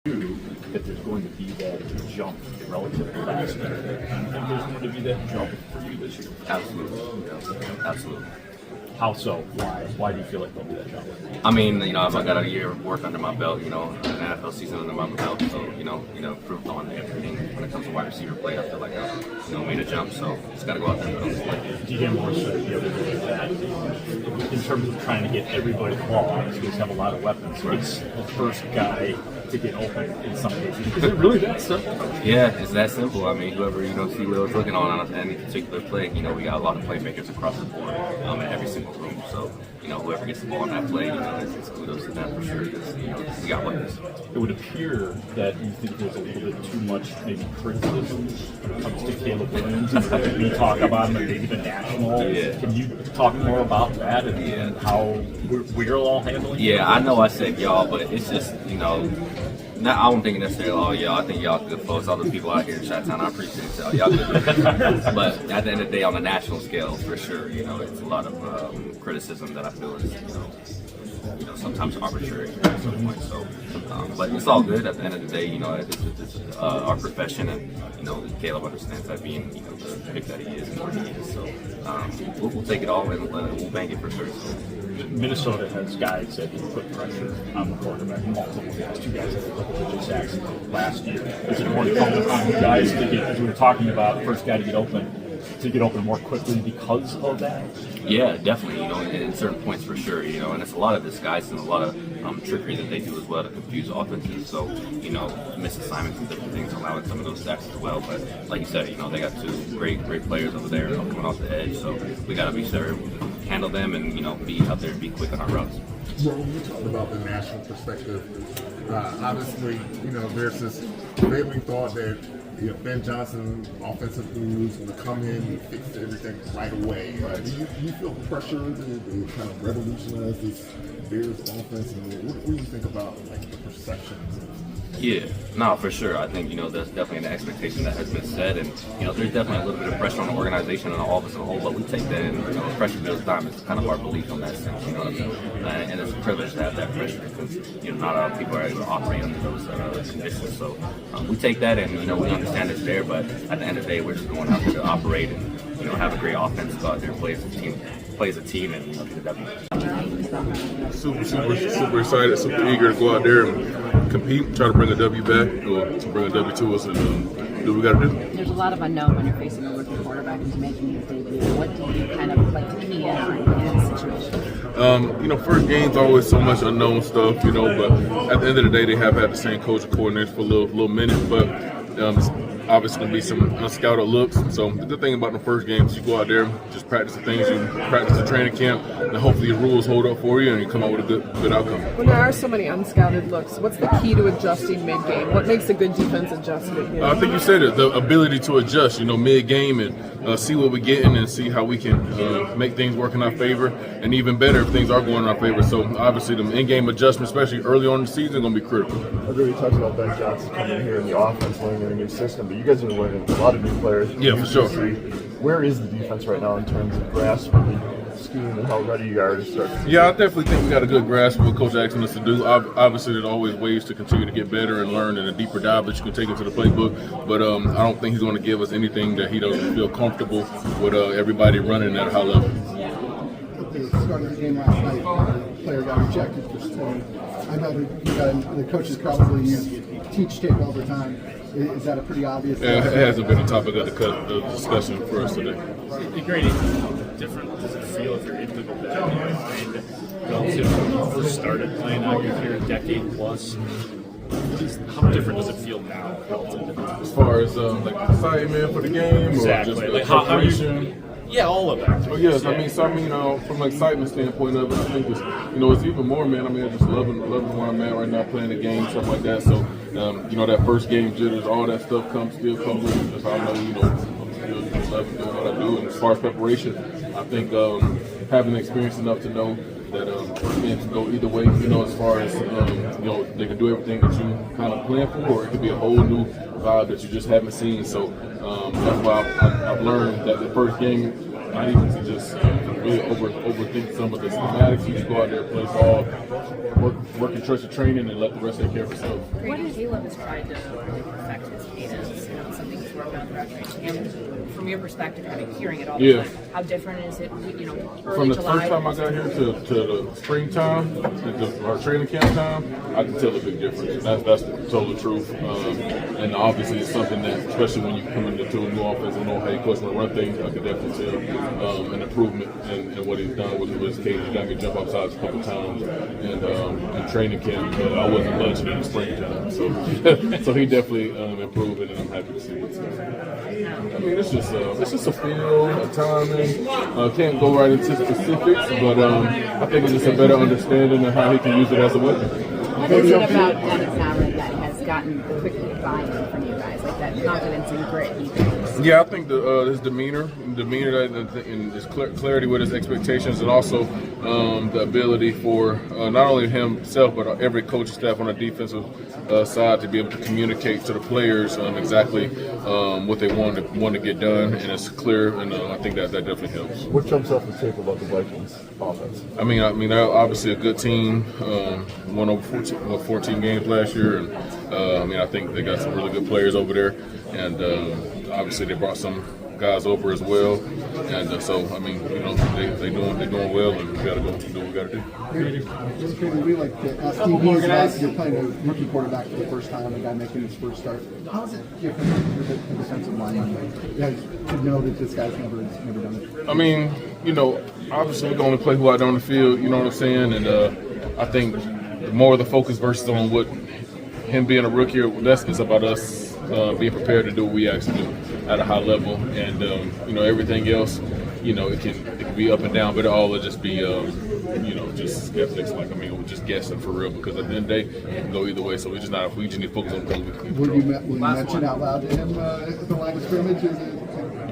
That there's going to be that jump relative last year. And there's going to be that jump for you this year. Absolutely. Absolutely. How so? Why do you feel like there'll be that jump? I mean, I've got a year of work under my belt, an NFL season under my belt, so, proved on everything when it comes to wide receiver play. I feel like I made a jump, so just got to go out there and play. DJ Moore said the other day that in terms of trying to get everybody the ball, obviously you have a lot of weapons. It's the first guy to get open in some cases. Is it really that simple? Yeah, it's that simple. I mean, whoever, see Will's looking on any particular play, we got a lot of playmakers across the board in every single room. So, whoever gets the ball in that play, it's kudos to them for sure because, we got weapons. It would appear that you think there's a little bit too much maybe criticism when it comes to Caleb Williams and we talk about him and maybe the national. Yeah. Can you talk more about that and how we're all handling it? Yeah, I know I said y'all, but it's just, I don't think necessarily, oh, y'all, I think y'all good folks, all the people out here in Chi-Town, I appreciate y'all. Y'all good. But at the end of the day, on the national scale, for sure, it's a lot of criticism that I feel is, sometimes arbitrary at some point. So, but it's all good. At the end of the day, it's our profession, and Caleb understands that being, the pick that he is and where he is. So, we'll take it all and we'll bang it for sure. So. Minnesota has guys that can put pressure on the quarterback. Multiple guys, two guys that put the sacks last year. Is it more incumbent on you guys to get, as we were talking about, first guy to get open more quickly because of that? Yeah, definitely. In certain points for sure. And it's a lot of disguise and a lot of trickery that they do as well to confuse offenses. So, misassignments and different things allowing some of those sacks as well. But like you said, they got two great players over there coming off the edge. So we got to be sure handle them and be out there and be quick on our routes. Well, when you talk about the national perspective, obviously, there's this prevailing thought that Ben Johnson, offensive gurus, going to come in and fix everything right away. Do you feel pressure to kind of revolutionize this Bears offense? And what do you think about the perceptions? Yeah, no, for sure. I think, there's definitely an expectation that has been set, and, there's definitely a little bit of pressure on the organization and the office as a whole, but we take that, and pressure builds time. It's kind of our belief on that sense, and it's a privilege to have that pressure because, not a lot of people are able to operate under those conditions. So we take that, and, we understand it's there, but at the end of the day, we're just going out there to operate and, have a great offense, go out there and play as a team, and, get the W. Super excited, super eager to go out there and compete, try to bring a W back, or to bring a W to us, and do what we got to do. There's a lot of unknown when you're facing a rookie quarterback who's making his debut. What do you kind of like to key in on in this situation? First game's always so much unknown stuff, but at the end of the day, they have had the same coach and coordinators for a little minute, but obviously going to be some unscouted looks. So the good thing about the first game is you go out there, just practice the things you practice at training camp, and hopefully your rules hold up for you and you come out with a good outcome. When there are so many unscouted looks, what's the key to adjusting mid-game? What makes a good defense adjust mid-game? I think you said it, the ability to adjust, mid-game and see what we're getting and see how we can make things work in our favor, and even better if things are going in our favor. So obviously the in-game adjustment, especially early on in the season, is going to be critical. I really talked about Ben Johnson coming in here in the offense, learning a new system, but you guys are learning a lot of new players. Yeah, for sure. Where is the defense right now in terms of grasp of the scheme and how ready you are to start? Yeah, I definitely think we got a good grasp of what Coach asking us to do. Obviously, there's always ways to continue to get better and learn, and a deeper dive that you can take into the playbook. But I don't think he's going to give us anything that he doesn't feel comfortable with everybody running at a high level. The start of the game last night, the player got rejected for stealing. I know the coaches probably teach tape over time. Is that a pretty obvious? Yeah, it hasn't been a topic of the discussion for us today. Grady, how different does it feel if you're in the back relative to when you first started playing out here a decade plus? How different does it feel now relative to as far as excitement for the game, exactly. Or just like preparation? Yeah, all of that. Oh yes, I mean, from an excitement standpoint of it, I think it's even more, man. I mean, I'm just loving where I'm at right now, playing the game, stuff like that. So, that first game jitters, all that stuff still comes with it. Just how I know, I'm still loving doing what I do. And as far as preparation, I think having the experience enough to know that it can go either way. As far as they can do everything that you kind of plan for, or it could be a whole new vibe that you just haven't seen. So that's why I've learned that the first game, not even to just really overthink some of the schematics. You just go out there, play ball, work in trust of training, and let the rest take care of itself. Grady, Caleb has tried to really perfect his cadence, something he's worked on throughout training. And from your perspective, hearing it all the time, how different is it, early From the July? first time I got here to the springtime, to our training camp time, I can tell a big difference. That's the total truth. And obviously it's something that, especially when you come into a new offense and know how your coach will run things, I could definitely tell an improvement in what he's done with his cadence. He got me jump off sides a couple times in training camp. I wasn't budging in the springtime. So he definitely improved it, and I'm happy to see it. I mean, it's just a feel, a timing. Can't go right into specifics, but I think it's just a better understanding of how he can use it as a weapon. What is it about Dennis Allen that has gotten quickly buy-in from you guys, like that confidence and grit he brings? Yeah, I think his demeanor and his clarity with his expectations, and also the ability for not only himself but every coaching staff on the defensive side to be able to communicate to the players exactly what they want to get done, and it's clear, and I think that definitely helps. What jumps off the tape about the Vikings offense? I mean, they're obviously a good team. Won over 14 games last year, and I think they got some really good players over there, and obviously they brought some guys over as well, and so they doing well, and we gotta go do what we gotta do. We like to ask DBs about you're playing a rookie quarterback for the first time, a guy making his first start. How is it different with the defensive line? To know that this guy's never done it. I mean, obviously we're going to play who out on the field. You know what I'm saying? And I think the more the focus versus on what him being a rookie, it's about us being prepared to do what we actually do at a high level, and everything else, it can be up and down, but it all will just be just skeptics. We're just guessing for real, because at the end of the day, it can go either way. So we just need to focus on things we can control. Will you mention out loud to him at the line of scrimmage?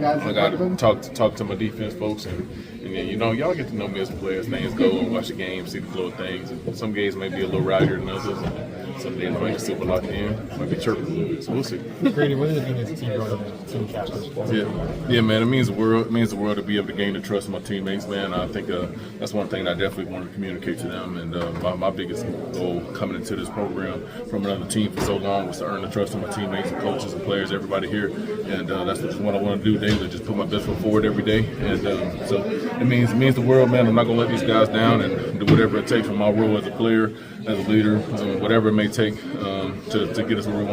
Guys, I got to talk to my defense folks, and y'all get to know me as a player as things go, and watch the game, see the flow of things. And some games may be a little rowdier than others. Some days I might be super locked in, might be chirping a little bit, so we'll see. Grady, what does it mean as a team going to team captain? Yeah, man, it means the world. It means the world to be able to gain the trust of my teammates, man. I think that's one thing that I definitely want to communicate to them. And my biggest goal coming into this program from another team for so long was to earn the trust of my teammates and coaches and players, everybody here. And that's what I want to do daily, just put my best foot forward every day. And so it means the world, man. I'm not going to let these guys down, and do whatever it takes for my role as a player, as a leader, whatever it may take to get us where we want.